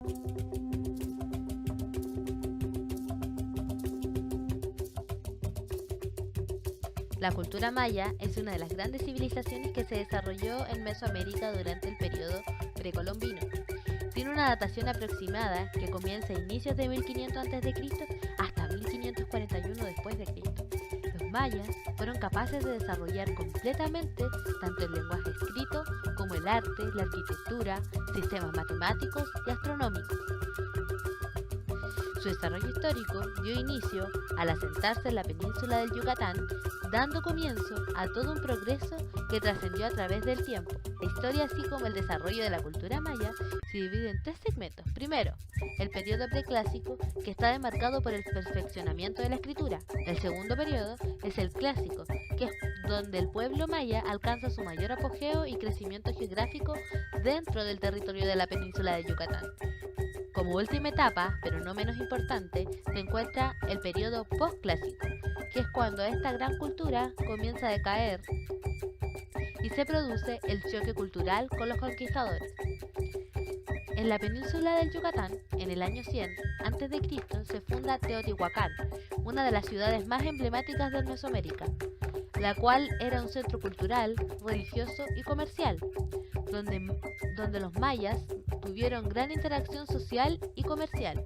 La cultura maya es una de las grandes civilizaciones que se desarrolló en Mesoamérica durante el periodo precolombino. Tiene una datación aproximada que comienza a inicios de 1500 a.C. hasta 1541 después de Cristo. Los mayas fueron capaces de desarrollar completamente tanto el lenguaje escrito como el arte, la arquitectura, sistemas matemáticos y astronómicos. Su desarrollo histórico dio inicio al asentarse en la península del Yucatán, dando comienzo a todo un progreso que trascendió a través del tiempo. La historia, así como el desarrollo de la cultura maya, se divide en tres segmentos. Primero, el periodo preclásico, que está demarcado por el perfeccionamiento de la escritura. El segundo periodo es el clásico, que es donde el pueblo maya alcanza su mayor apogeo y crecimiento geográfico dentro del territorio de la península de Yucatán. Como última etapa, pero no menos importante, se encuentra el periodo postclásico, que es cuando esta gran cultura comienza a decaer y se produce el choque cultural con los conquistadores. En la península del Yucatán, en el año 100 a.C., se funda Teotihuacán, una de las ciudades más emblemáticas de Mesoamérica, la cual era un centro cultural, religioso y comercial, donde los mayas tuvieron gran interacción social y comercial.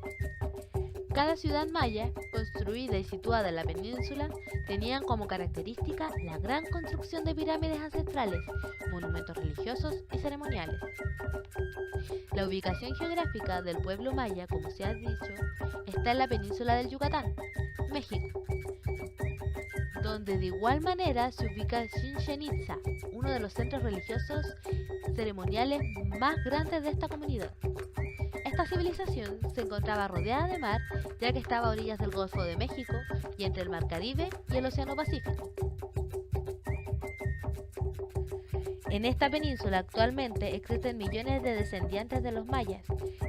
Cada ciudad maya, construida y situada en la península, tenían como característica la gran construcción de pirámides ancestrales, monumentos religiosos y ceremoniales. La ubicación geográfica del pueblo maya, como se ha dicho, está en la península del Yucatán, México, donde de igual manera se ubica Chichén Itzá, uno de los centros religiosos ceremoniales más grandes de esta comunidad. Esta civilización se encontraba rodeada de mar, ya que estaba a orillas del Golfo de México y entre el Mar Caribe y el Océano Pacífico. En esta península actualmente existen millones de descendientes de los mayas,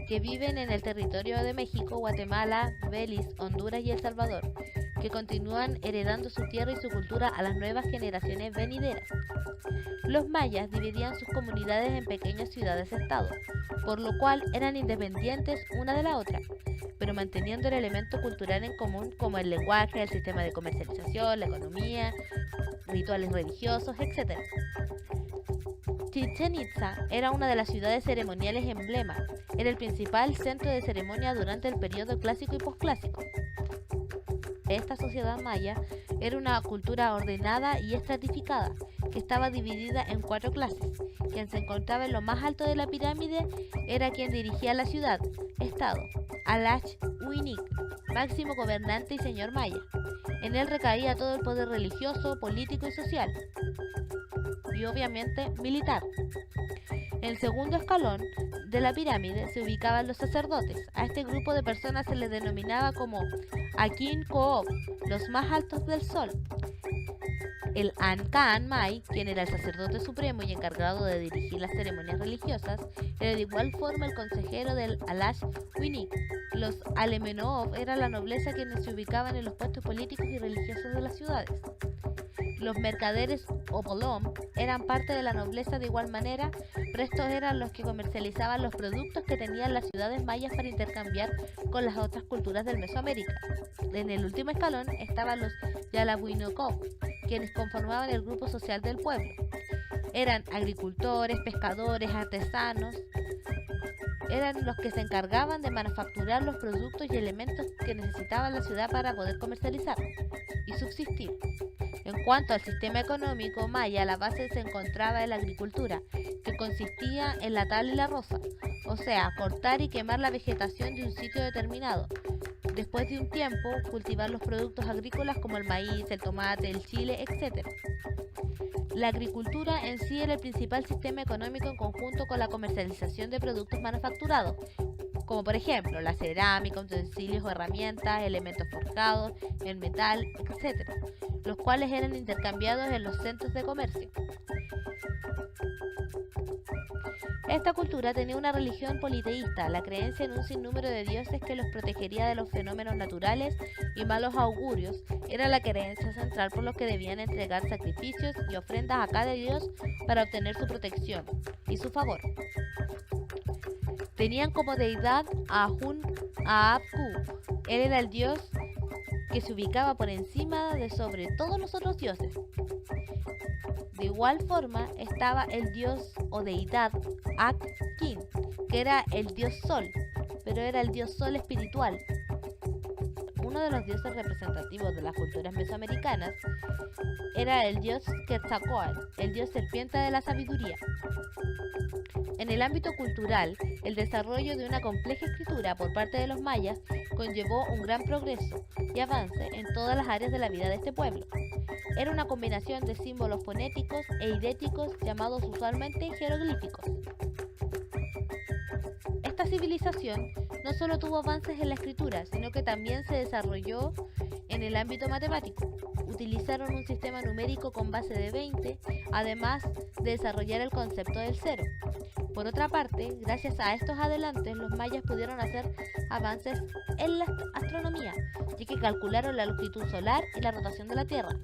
que viven en el territorio de México, Guatemala, Belice, Honduras y El Salvador, que continúan heredando su tierra y su cultura a las nuevas generaciones venideras. Los mayas dividían sus comunidades en pequeñas ciudades-estados, por lo cual eran independientes una de la otra, pero manteniendo el elemento cultural en común como el lenguaje, el sistema de comercialización, la economía, rituales religiosos, etc. Chichén Itzá era una de las ciudades ceremoniales emblema, era el principal centro de ceremonia durante el periodo clásico y posclásico. Esta sociedad maya era una cultura ordenada y estratificada, que estaba dividida en 4 clases. Quien se encontraba en lo más alto de la pirámide era quien dirigía la ciudad, estado, Alach Uinik, máximo gobernante y señor maya. En él recaía todo el poder religioso, político y social, y obviamente militar. En el segundo escalón de la pirámide se ubicaban los sacerdotes. A este grupo de personas se les denominaba como Akin Koob, los más altos del sol. El Ankaan Mai, quien era el sacerdote supremo y encargado de dirigir las ceremonias religiosas, era de igual forma el consejero del Alach Uinik. Los Alemenoob eran la nobleza quienes se ubicaban en los puestos políticos y religiosos de las ciudades. Los mercaderes o bolom eran parte de la nobleza de igual manera, pero estos eran los que comercializaban los productos que tenían las ciudades mayas para intercambiar con las otras culturas del Mesoamérica. En el último escalón estaban los Yalabuinokov, quienes conformaban el grupo social del pueblo. Eran agricultores, pescadores, artesanos, eran los que se encargaban de manufacturar los productos y elementos que necesitaba la ciudad para poder comercializar y subsistir. En cuanto al sistema económico maya, la base se encontraba en la agricultura, que consistía en la tala y la roza, o sea, cortar y quemar la vegetación de un sitio determinado. Después de un tiempo, cultivar los productos agrícolas como el maíz, el tomate, el chile, etc. La agricultura en sí era el principal sistema económico en conjunto con la comercialización de productos manufacturados, como por ejemplo la cerámica, utensilios o herramientas, elementos forjados, el metal, etc., los cuales eran intercambiados en los centros de comercio. Esta cultura tenía una religión politeísta, la creencia en un sinnúmero de dioses que los protegería de los fenómenos naturales y malos augurios, era la creencia central por lo que debían entregar sacrificios y ofrendas a cada dios para obtener su protección y su favor. Tenían como deidad a Hun-Apku. Él era el dios que se ubicaba por encima de sobre todos los otros dioses. De igual forma estaba el dios o deidad Ak-Kin, que era el dios sol, pero era el dios sol espiritual. Uno de los dioses representativos de las culturas mesoamericanas era el dios Quetzalcóatl, el dios serpiente de la sabiduría. En el ámbito cultural, el desarrollo de una compleja escritura por parte de los mayas conllevó un gran progreso y avance en todas las áreas de la vida de este pueblo. Era una combinación de símbolos fonéticos e idéticos llamados usualmente jeroglíficos. Esta civilización no solo tuvo avances en la escritura, sino que también se desarrolló en el ámbito matemático. Utilizaron un sistema numérico con base de 20, además de desarrollar el concepto del cero. Por otra parte, gracias a estos adelantos, los mayas pudieron hacer avances en la astronomía, ya que calcularon la longitud solar y la rotación de la Tierra.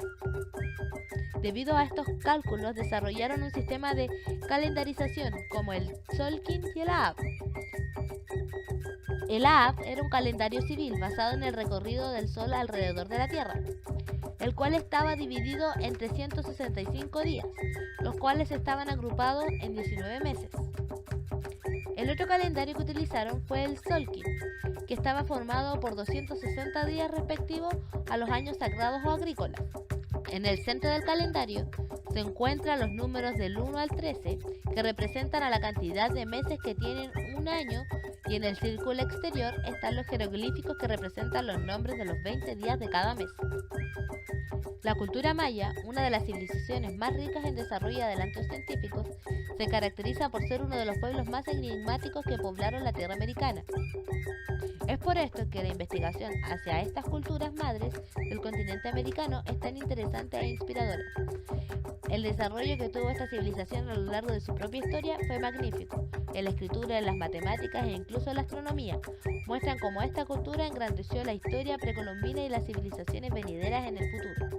Debido a estos cálculos, desarrollaron un sistema de calendarización como el Tzolk'in y el Aab. El Aab era un calendario civil basado en el recorrido del Sol alrededor de la Tierra, el cual estaba dividido en 365 días, los cuales estaban agrupados en 19 meses. El otro calendario que utilizaron fue el Tzolk'in, que estaba formado por 260 días respectivos a los años sagrados o agrícolas. En el centro del calendario se encuentran los números del 1 al 13, que representan a la cantidad de meses que tienen un año, y en el círculo exterior están los jeroglíficos que representan los nombres de los 20 días de cada mes. La cultura maya, una de las civilizaciones más ricas en desarrollo y adelantos científicos, se caracteriza por ser uno de los pueblos más enigmáticos que poblaron la tierra americana. Es por esto que la investigación hacia estas culturas madres del continente americano es tan interesante e inspiradora. El desarrollo que tuvo esta civilización a lo largo de su propia historia fue magnífico. En la escritura, en las matemáticas e incluso en la astronomía, muestran cómo esta cultura engrandeció la historia precolombina y las civilizaciones venideras en el futuro.